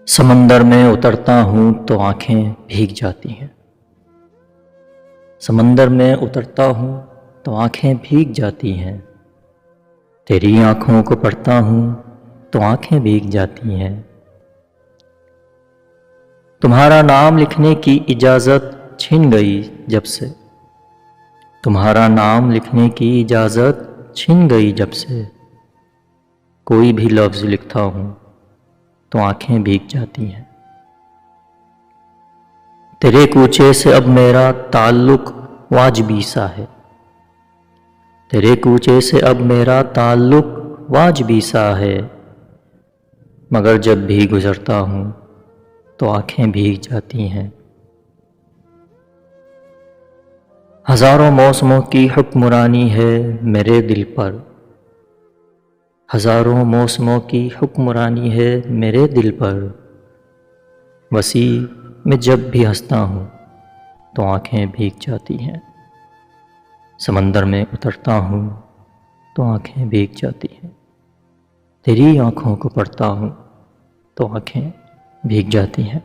समंदर में उतरता हूँ तो आँखें भीग जाती हैं। समंदर में उतरता हूँ तो आँखें भीग जाती हैं। तेरी आँखों को पढ़ता हूँ तो आँखें भीग जाती हैं। तुम्हारा नाम लिखने की इजाज़त छिन गई जब से। तुम्हारा नाम लिखने की इजाज़त छिन गई जब से। कोई भी लफ्ज़ लिखता हूँ तो आँखें भीग जाती हैं। तेरे कूचे से अब मेरा ताल्लुक़ वाजिबी सा है। तेरे कूचे से अब मेरा ताल्लुक़ वाजिबी सा है। मगर जब भी गुज़रता हूँ तो आँखें भीग जाती हैं। हज़ारों मौसमों की हुक्मरानी है मेरे दिल पर। हज़ारों मौसमों की हुक्मरानी है मेरे दिल पर। वसी में जब भी हंसता हूँ तो आँखें भीग जाती हैं। समंदर में उतरता हूँ तो आँखें भीग जाती हैं। तेरी आँखों को पढ़ता हूँ तो आँखें भीग जाती हैं।